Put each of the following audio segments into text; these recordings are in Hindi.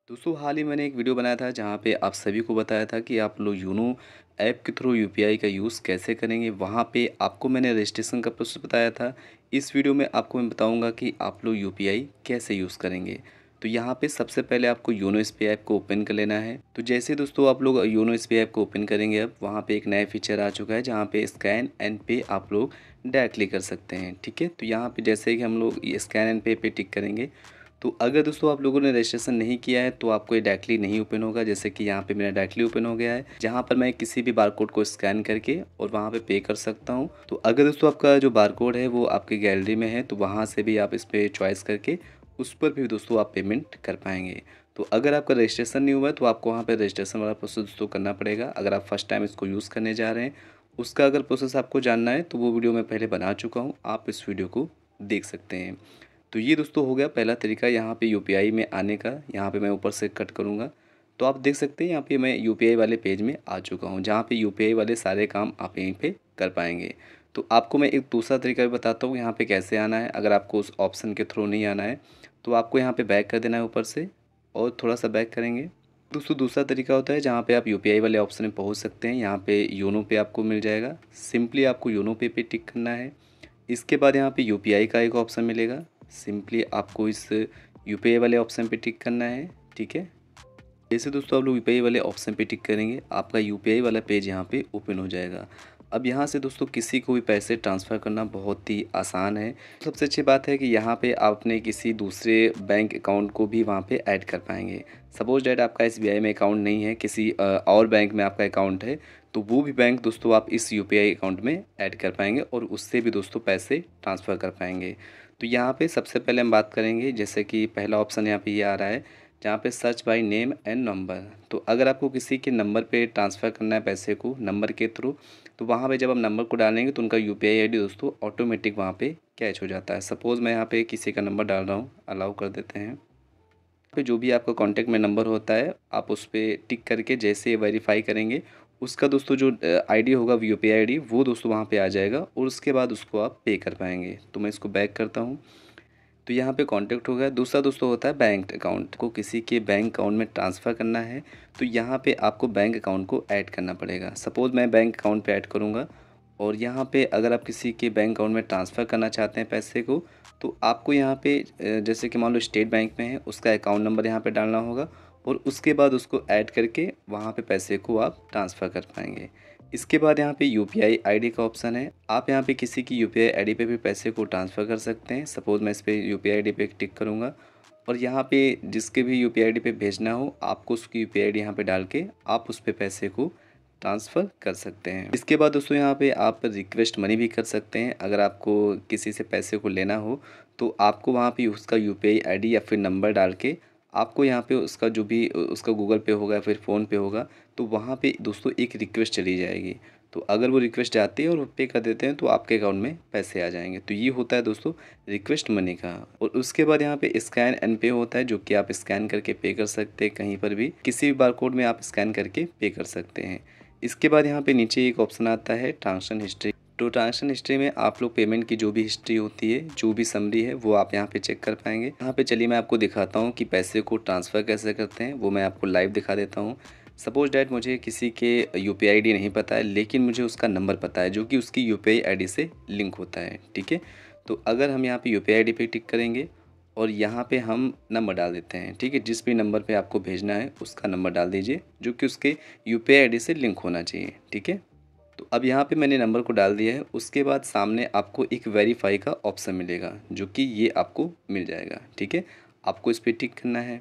दोस्तों हाल ही मैंने एक वीडियो बनाया था जहाँ पे आप सभी को बताया था कि आप लोग यूनो ऐप के थ्रू यूपीआई का यूज़ कैसे करेंगे। वहाँ पे आपको मैंने रजिस्ट्रेशन का प्रोसेस बताया था। इस वीडियो में आपको मैं बताऊँगा कि आप लोग यूपीआई कैसे यूज़ करेंगे। तो यहाँ पे सबसे पहले आपको योनो एसबीआई ऐप को ओपन कर लेना है। तो जैसे दोस्तों आप लोग योनो एसबीआई ऐप को ओपन करेंगे, अब वहाँ पे एक नया फीचर आ चुका है जहाँ पे स्कैन एंड पे आप लोग डायरेक्टली कर सकते हैं। ठीक है, तो यहाँ पे जैसे कि हम लोग ये स्कैन एंड पे टिक करेंगे, तो अगर दोस्तों आप लोगों ने रजिस्ट्रेशन नहीं किया है तो आपको ये डायरेक्टली नहीं ओपन होगा। जैसे कि यहाँ पे मेरा डायरेक्टली ओपन हो गया है, जहाँ पर मैं किसी भी बारकोड को स्कैन करके और वहाँ पे कर सकता हूँ। तो अगर दोस्तों आपका जो बारकोड है वो आपकी गैलरी में है तो वहाँ से भी आप इस पर चॉइस करके उस पर भी दोस्तों आप पेमेंट कर पाएंगे। तो अगर आपका रजिस्ट्रेशन नहीं हुआ है तो आपको वहाँ पर रजिस्ट्रेशन वाला प्रोसेस दोस्तों करना पड़ेगा। अगर आप फर्स्ट टाइम इसको यूज़ करने जा रहे हैं, उसका अगर प्रोसेस आपको जानना है तो वो वीडियो मैं पहले बना चुका हूँ, आप इस वीडियो को देख सकते हैं। तो ये दोस्तों हो गया पहला तरीका यहाँ पे यूपीआई में आने का। यहाँ पे मैं ऊपर से कट करूँगा तो आप देख सकते हैं यहाँ पे मैं यूपीआई वाले पेज में आ चुका हूँ, जहाँ पे यूपीआई वाले सारे काम आप यहीं पे कर पाएंगे। तो आपको मैं एक दूसरा तरीका भी बताता हूँ यहाँ पे कैसे आना है। अगर आपको उस ऑप्शन के थ्रू नहीं आना है तो आपको यहाँ पे बैक कर देना है ऊपर से, और थोड़ा सा बैक करेंगे। दोस्तों दूसरा तरीका होता है जहाँ पे आप यूपीआई वाले ऑप्शन में पहुँच सकते हैं। यहाँ पे योनो पे आपको मिल जाएगा, सिंपली आपको योनो पे टिक करना है। इसके बाद यहाँ पे यूपीआई का एक ऑप्शन मिलेगा, सिंपली आपको इस यूपीआई वाले ऑप्शन पे टिक करना है। ठीक है, जैसे दोस्तों आप लोग यूपीआई वाले ऑप्शन पे टिक करेंगे, आपका यूपीआई वाला पेज यहाँ पे ओपन हो जाएगा। अब यहाँ से दोस्तों किसी को भी पैसे ट्रांसफ़र करना बहुत ही आसान है। सबसे अच्छी बात है कि यहाँ पे आप अपने किसी दूसरे बैंक अकाउंट को भी वहाँ पे ऐड कर पाएंगे। सपोज डैट आपका एसबीआई में अकाउंट नहीं है, किसी और बैंक में आपका अकाउंट है, तो वो भी बैंक दोस्तों आप इस यूपीआई अकाउंट में ऐड कर पाएंगे और उससे भी दोस्तों पैसे ट्रांसफ़र कर पाएंगे। तो यहाँ पे सबसे पहले हम बात करेंगे, जैसे कि पहला ऑप्शन यहाँ पे ये आ रहा है जहाँ पे search by name and number. तो अगर आपको किसी के नंबर पे ट्रांसफ़र करना है पैसे को नंबर के थ्रू, तो वहाँ पे जब हम नंबर को डालेंगे तो उनका यूपीआई आईडी दोस्तों ऑटोमेटिक वहाँ पे कैच हो जाता है। सपोज़ मैं यहाँ पे किसी का नंबर डाल रहा हूँ, अलाउ कर देते हैं। पे जो भी आपका कॉन्टैक्ट में नंबर होता है आप उस पर टिक करके जैसे वेरीफाई करेंगे, उसका दोस्तों जो आईडी होगा यूपीआई आईडी वो दोस्तों वहाँ पे आ जाएगा और उसके बाद उसको आप पे कर पाएंगे। तो मैं इसको बैक करता हूँ। तो यहाँ पे कॉन्टैक्ट हो गया। दूसरा दोस्तों होता है बैंक अकाउंट, को किसी के बैंक अकाउंट में ट्रांसफ़र करना है तो यहाँ पे आपको बैंक अकाउंट को ऐड करना पड़ेगा। सपोज़ मैं बैंक अकाउंट पे ऐड करूँगा और यहाँ पे अगर आप किसी के बैंक अकाउंट में ट्रांसफ़र करना चाहते हैं पैसे को, तो आपको यहाँ पे जैसे कि मान लो स्टेट बैंक में है, उसका अकाउंट नंबर यहाँ पे डालना होगा और उसके बाद उसको ऐड करके वहाँ पे पैसे को आप ट्रांसफ़र कर पाएंगे। इसके बाद यहाँ पे यूपीआई आईडी का ऑप्शन है, आप यहाँ पे किसी की यूपीआई आईडी पे भी पैसे को ट्रांसफ़र कर सकते हैं। सपोज़ मैं इस पर यूपीआई आईडी पे टिक करूँगा और यहाँ पे जिसके भी यूपीआई आईडी पे भेजना हो आपको उसकी यूपीआई आईडी यहाँ पे डाल के आप उस पर पैसे को ट्रांसफ़र कर सकते हैं। इसके बाद दोस्तों यहाँ पे आप रिक्वेस्ट मनी भी कर सकते हैं। अगर आपको किसी से पैसे को लेना हो तो आपको वहाँ पे उसका यूपीआई आईडी या फिर नंबर डाल के आपको यहाँ पे उसका जो भी उसका गूगल पे होगा फिर फ़ोन पे होगा, तो वहाँ पे दोस्तों एक रिक्वेस्ट चली जाएगी। तो अगर वो रिक्वेस्ट जाती है और वो पे कर देते हैं तो आपके अकाउंट में पैसे आ जाएंगे। तो ये होता है दोस्तों रिक्वेस्ट मनी का। और उसके बाद यहाँ पे स्कैन एंड पे होता है, जो कि आप स्कैन करके पे कर सकते हैं, कहीं पर भी किसी भी बारकोड में आप स्कैन करके पे कर सकते हैं। इसके बाद यहाँ पे नीचे एक ऑप्शन आता है ट्रांजैक्शन हिस्ट्री। तो ट्रांजैक्शन हिस्ट्री में आप लोग पेमेंट की जो भी हिस्ट्री होती है, जो भी समरी है, वो आप यहाँ पे चेक कर पाएंगे। यहाँ पे चलिए मैं आपको दिखाता हूँ कि पैसे को ट्रांसफ़र कैसे करते हैं, वो मैं आपको लाइव दिखा देता हूँ। सपोज डैट मुझे किसी के यूपीआई आईडी नहीं पता है लेकिन मुझे उसका नंबर पता है जो कि उसकी यूपीआई आईडी से लिंक होता है। ठीक है, तो अगर हम यहाँ पे यूपीआई आईडी पे टिक करेंगे और यहाँ पे हम नंबर डाल देते हैं। ठीक है, जिस भी नंबर पे आपको भेजना है उसका नंबर डाल दीजिए जो कि उसके यूपीआई आईडी से लिंक होना चाहिए। ठीक है, तो अब यहाँ पे मैंने नंबर को डाल दिया है। उसके बाद सामने आपको एक वेरीफाई का ऑप्शन मिलेगा जो कि ये आपको मिल जाएगा। ठीक है, आपको इस पर टिक करना है।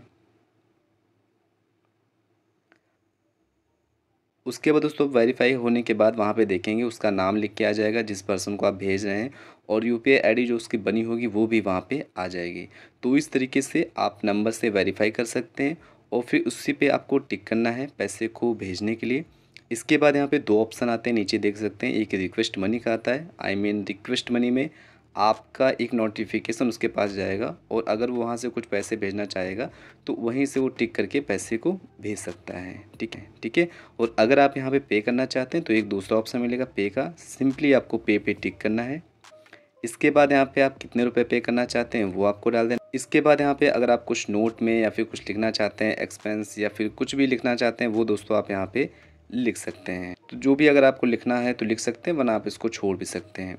उसके बाद दोस्तों वेरीफाई होने के बाद वहाँ पे देखेंगे उसका नाम लिख के आ जाएगा जिस पर्सन को आप भेज रहे हैं, और यूपीआई आईडी जो उसकी बनी होगी वो भी वहाँ पे आ जाएगी। तो इस तरीके से आप नंबर से वेरीफाई कर सकते हैं और फिर उसी पे आपको टिक करना है पैसे को भेजने के लिए। इसके बाद यहाँ पे दो ऑप्शन आते हैं, नीचे देख सकते हैं। एक रिक्वेस्ट मनी का आता है, रिक्वेस्ट मनी में आपका एक नोटिफिकेशन उसके पास जाएगा और अगर वो वहाँ से कुछ पैसे भेजना चाहेगा तो वहीं से वो टिक करके पैसे को भेज सकता है। ठीक है, ठीक है। और अगर आप यहाँ पे करना चाहते हैं तो एक दूसरा ऑप्शन मिलेगा पे का, सिंपली आपको पे टिक करना है। इसके बाद यहाँ पे आप कितने रुपए पे करना चाहते हैं वो आपको डाल देना। इसके बाद यहाँ पे अगर आप कुछ नोट में या फिर कुछ लिखना चाहते हैं, एक्सपेंस या फिर कुछ भी लिखना चाहते हैं, वो दोस्तों आप यहाँ पे लिख सकते हैं। तो जो भी अगर आपको लिखना है तो लिख सकते हैं, वरना आप इसको छोड़ भी सकते हैं।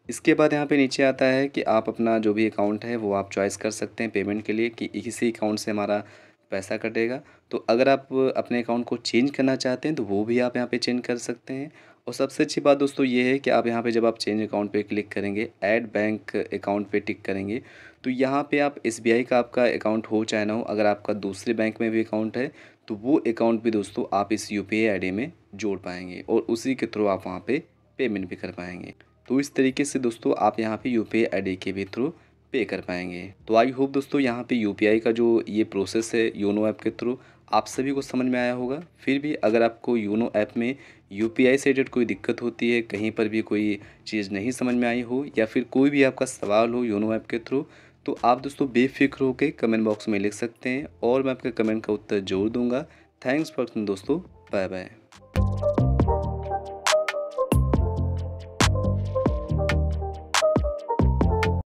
इसके बाद यहाँ पे नीचे आता है कि आप अपना जो भी अकाउंट है वो आप चॉइस कर सकते हैं पेमेंट के लिए, कि इसी अकाउंट से हमारा पैसा कटेगा। तो अगर आप अपने अकाउंट को चेंज करना चाहते हैं तो वो भी आप यहाँ पे चेंज कर सकते हैं। और सबसे अच्छी बात दोस्तों ये है कि आप यहाँ पे जब आप चेंज अकाउंट पे क्लिक करेंगे, ऐड बैंक अकाउंट पे टिक करेंगे, तो यहाँ पे आप एसबीआई का आपका अकाउंट हो चाहे ना हो, अगर आपका दूसरे बैंक में भी अकाउंट है तो वो अकाउंट भी दोस्तों आप इस यूपीआई आईडी में जोड़ पाएंगे और उसी के थ्रू आप वहाँ पे पेमेंट भी कर पाएंगे। तो इस तरीके से दोस्तों आप यहाँ पे यूपीआई आईडी के भी थ्रू पे कर पाएंगे। तो आई होप दोस्तों यहाँ पे यूपीआई का जो ये प्रोसेस है योनो ऐप के थ्रू आप सभी को समझ में आया होगा। फिर भी अगर आपको योनो ऐप में यूपीआई से रिलेटेड कोई दिक्कत होती है, कहीं पर भी कोई चीज़ नहीं समझ में आई हो या फिर कोई भी आपका सवाल हो योनो ऐप के थ्रू, तो आप दोस्तों बेफिक्र होकर कमेंट बॉक्स में लिख सकते हैं और मैं आपके कमेंट का उत्तर ज़रूर दूंगा। थैंक्स फॉर दोस्तों, बाय बाय।